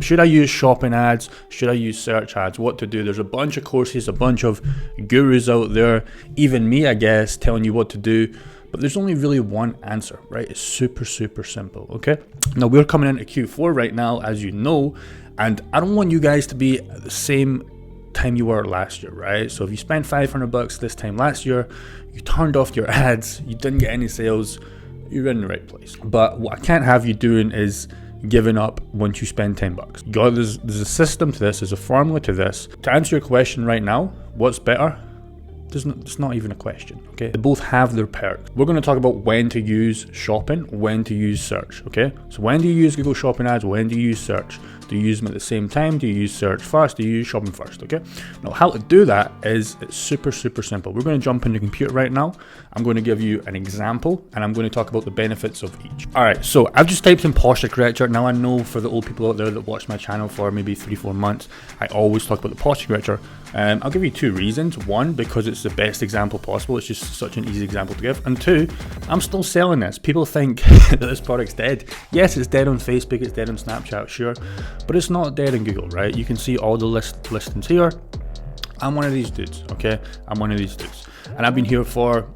Should I use shopping ads? Should I use search ads? What to do? There's a bunch of courses, a bunch of gurus out there, even me, I guess, telling you what to do. But there's only really one answer, right? It's super, super simple, okay? Now, we're coming into Q4 right now, as you know, and I don't want you guys to be at the same time you were last year, right? So if you spent $500 this time last year, you turned off your ads, you didn't get any sales, you're in the right place. But what I can't have you doing is giving up once you spend $10. There's a system to this, there's a formula to this. To answer your question right now, what's better? It's not even a question, okay? They both have their perks. We're going to talk about when to use shopping, when to use search, okay? So when do you use Google Shopping ads? When do you use search? Do you use them at the same time? Do you use search first? Do you use shopping first, okay? Now, how to do that is it's super, super simple. We're going to jump in the computer right now. I'm going to give you an example, and I'm going to talk about the benefits of each. All right, so I've just typed in posture corrector. Now, I know for the old people out there that watch my channel for maybe 3-4 months, I always talk about the posture corrector. I'll give you 2 reasons. 1, because it's the best example possible. It's just such an easy example to give. And 2, I'm still selling this. People think that this product's dead. Yes, it's dead on Facebook, it's dead on Snapchat, sure, but it's not dead in Google, right? You can see all the listings here. I'm one of these dudes, okay? I'm one of these dudes. And I've been here for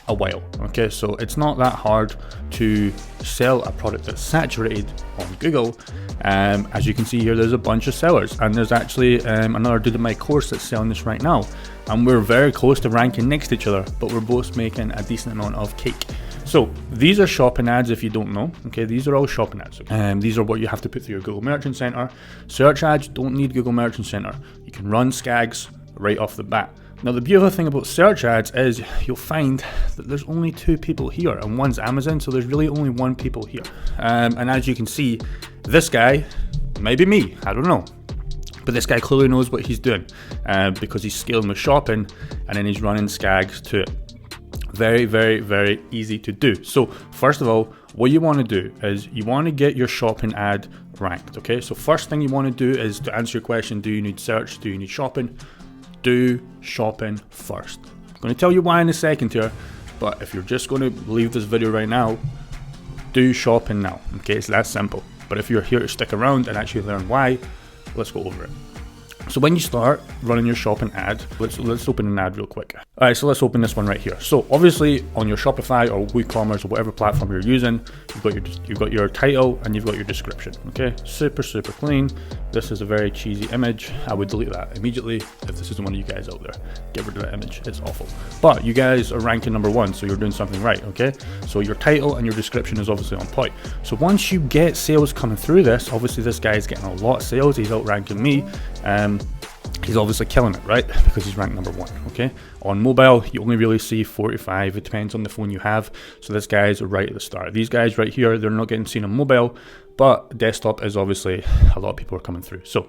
a while, okay? So it's not that hard to sell a product that's saturated on Google. As you can see here, there's a bunch of sellers, and there's actually another dude in my course that's selling this right now, and we're very close to ranking next to each other, but we're both making a decent amount of cake. So these are shopping ads, if you don't know, okay? These are all shopping ads, okay? These are what you have to put through your Google Merchant Center. Search ads don't need Google Merchant Center. You can run SCAGs right off the bat. Now, the beautiful thing about search ads is you'll find that there's only 2 people here, and one's Amazon, so there's really only 1 people here. And as you can see, this guy, maybe me, I don't know, but this guy clearly knows what he's doing because he's scaling with shopping, and then he's running SCAGs to it. Very, very, very easy to do. So first of all, what you want to do is you want to get your shopping ad ranked, okay? So first thing you want to do is to answer your question, do you need search, do you need shopping? Do shopping first. I'm going to tell you why in a second here, but if you're just going to leave this video right now, do shopping now, okay? It's that simple. But if you're here to stick around and actually learn why, let's go over it. So when you start running your shopping ad, let's open an ad real quick. All right, so let's open this one right here. So obviously on your Shopify or WooCommerce or whatever platform you're using, you've got your title and you've got your description. Okay, super, super clean. This is a very cheesy image. I would delete that immediately if this isn't one of you guys out there. Get rid of that image. It's awful. But you guys are ranking number 1, so you're doing something right. Okay, so your title and your description is obviously on point. So once you get sales coming through this, obviously this guy is getting a lot of sales. He's outranking me. He's obviously killing it, right? Because he's ranked number 1, okay? On mobile, you only really see 45. It depends on the phone you have. So this guy's right at the start. These guys right here, they're not getting seen on mobile, but desktop is obviously a lot of people are coming through. So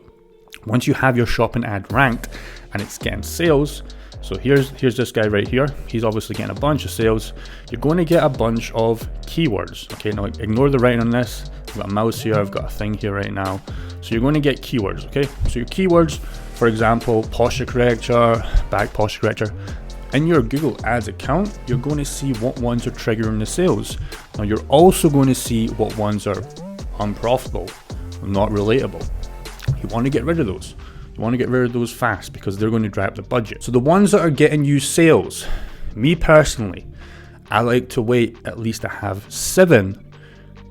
once you have your shopping ad ranked and it's getting sales, so here's this guy right here. He's obviously getting a bunch of sales. You're going to get a bunch of keywords. Okay, now ignore the writing on this. I've got a mouse here, I've got a thing here right now. So you're going to get keywords, okay? So your keywords, for example, posture corrector, back posture corrector. In your Google Ads account, you're going to see what ones are triggering the sales. Now you're also going to see what ones are unprofitable, not relatable. You want to get rid of those. You want to get rid of those fast because they're going to dry up the budget. So the ones that are getting you sales, me personally, I like to wait at least to have seven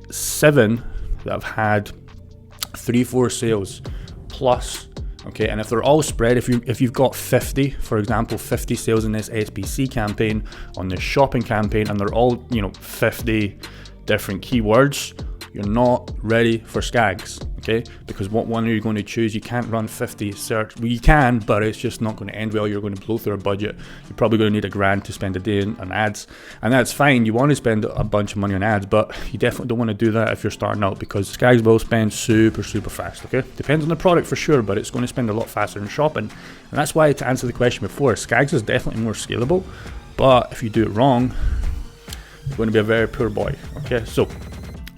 that have had 3-4 sales plus. Okay, and if they're all spread, if you've got 50, for example, 50 sales in this SBC campaign, on this shopping campaign, and they're all 50 different keywords, you're not ready for SCAGs, okay? Because what one are you going to choose? You can't run 50 search. Well, you can, but it's just not going to end well. You're going to blow through a budget. You're probably going to need $1,000 to spend a day on ads, and that's fine. You want to spend a bunch of money on ads, but you definitely don't want to do that if you're starting out, because SCAGs will spend super, super fast, okay? Depends on the product for sure, but it's going to spend a lot faster than shopping. And that's why, to answer the question before, SCAGs is definitely more scalable, but if you do it wrong, you're going to be a very poor boy, okay? So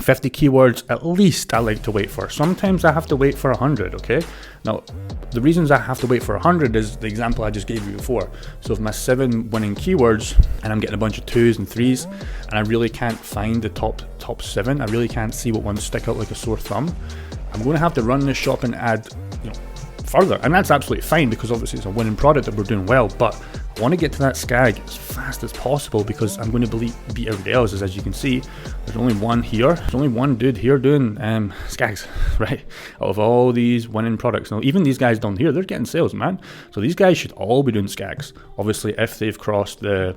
50 keywords at least I like to wait for. Sometimes I have to wait for 100, okay? Now, the reasons I have to wait for 100 is the example I just gave you before. So if my 7 winning keywords and I'm getting a bunch of 2s and 3s and I really can't find the top 7, I really can't see what ones stick out like a sore thumb, I'm going to have to run this shopping ad, further, and that's absolutely fine because obviously it's a winning product that we're doing well, but I want to get to that skag as fast as possible because I'm going to beat everybody else. As you can see, there's only one here. There's only one dude here doing skags, right? Out of all these winning products. Now, even these guys down here, they're getting sales, man. So these guys should all be doing skags. Obviously, if they've crossed the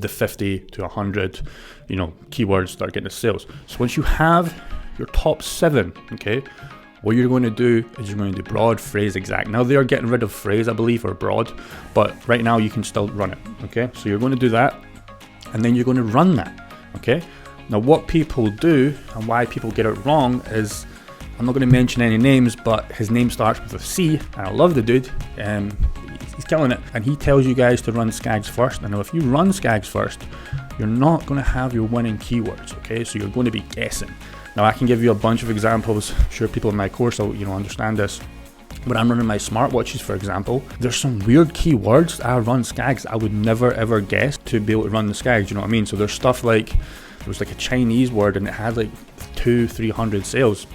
50 to 100, keywords, start getting the sales. So once you have your top 7, okay, what you're going to do is you're going to do broad, phrase, exact. Now they are getting rid of phrase, I believe, or broad, but right now you can still run it, okay? So you're going to do that, and then you're going to run that, okay? Now what people do and why people get it wrong is, I'm not going to mention any names, but his name starts with a C, and I love the dude, he's killing it, and he tells you guys to run skags first. And now if you run skags first, you're not going to have your winning keywords, okay? So you're going to be guessing. Now I can give you a bunch of examples. I'm sure people in my course will understand this. When I'm running my smartwatches, for example, there's some weird keywords that I run skags I would never ever guess to be able to run the skags, you know what I mean? So there's stuff like, there was like a Chinese word and it had like 200-300 sales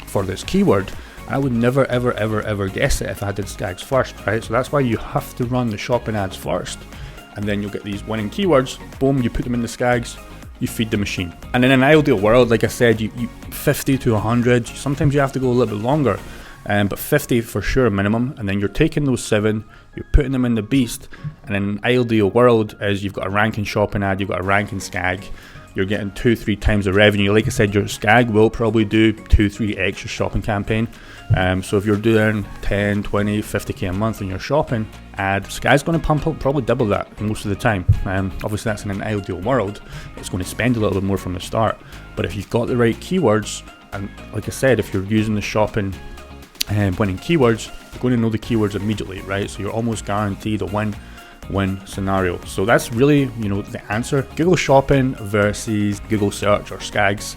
for this keyword. I would never ever guess it if I did skags first, right? So that's why you have to run the shopping ads first, and then you'll get these winning keywords. Boom, you put them in the skags, you feed the machine. And in an ideal world, like I said, you 50 to 100, sometimes you have to go a little bit longer, but 50 for sure minimum. And then you're taking those 7, you're putting them in the beast. And in an ideal world is you've got a ranking shopping ad, you've got a ranking skag, you're getting 2-3 times the revenue. Like I said, your skag will probably do 2-3 extra shopping campaign. So if you're doing 10, 20, 50k a month in your shopping ad, skag's going to pump up probably double that most of the time. Obviously that's in an ideal world. It's going to spend a little bit more from the start. But if you've got the right keywords, and like I said, if you're using the shopping winning keywords, you're going to know the keywords immediately, right? So you're almost guaranteed a win scenario. So that's really, the answer. Google Shopping versus Google Search or skags.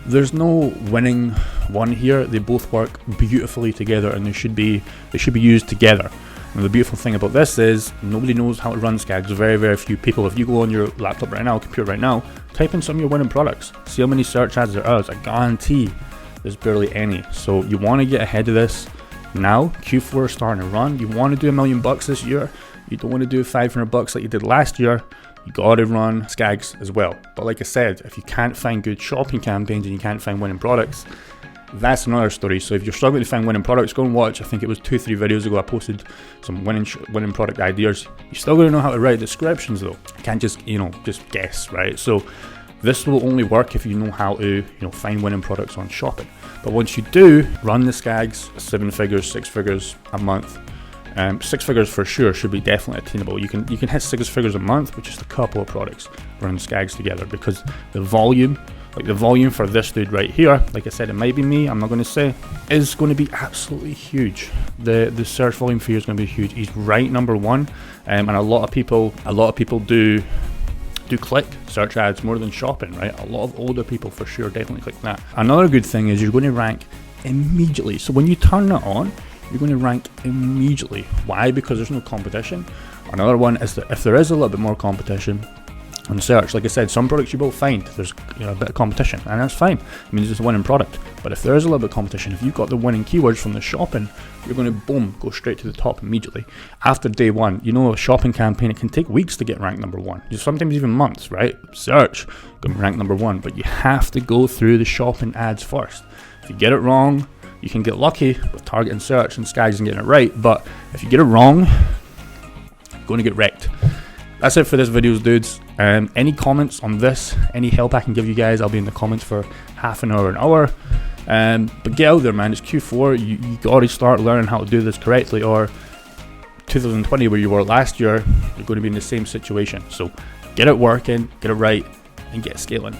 There's no winning one here. They both work beautifully together, and they should be used together. And the beautiful thing about this is nobody knows how to run skags. Very, very few people. If you go on your laptop right now, computer right now, type in some of your winning products. See how many search ads there are. I guarantee there's barely any. So you want to get ahead of this now. Q4 is starting to run. You want to do $1 million this year. You don't want to do $500 like you did last year. You gotta run skags as well. But like I said, if you can't find good shopping campaigns and you can't find winning products, that's another story. So if you're struggling to find winning products, go and watch. I think it was 2-3 videos ago I posted some winning product ideas. You still gotta know how to write descriptions though. You can't just just guess, right? So this will only work if you know how to find winning products on shopping. But once you do, run the skags, 7 figures, 6 figures a month. 6 figures for sure should be definitely attainable. You can hit 6 figures a month with just a couple of products running skags together, because the volume for this dude right here, like I said, it might be me, I'm not going to say, is going to be absolutely huge. The search volume for you is going to be huge. He's right number 1, and a lot of people do click search ads more than shopping, right? A lot of older people for sure definitely click that. Another good thing is you're going to rank immediately. So when you turn that on, you're going to rank immediately. Why? Because there's no competition. Another one is that if there is a little bit more competition on search, like I said, some products you will find there's a bit of competition, and that's fine. It means it's a winning product. But if there is a little bit of competition, if you've got the winning keywords from the shopping, you're going to boom, go straight to the top immediately after day 1. A shopping campaign, it can take weeks to get ranked number 1, sometimes even months, right? Search going to rank number 1, but you have to go through the shopping ads first. If you get it wrong, you can get lucky with targeting search and skags and getting it right, but if you get it wrong, you're going to get wrecked. That's it for this video, dudes. Any comments on this, any help I can give you guys, I'll be in the comments for half an hour. But get out there, man. It's Q4. You got to start learning how to do this correctly, or 2020 where you were last year, you're going to be in the same situation. So get it working, get it right, and get scaling.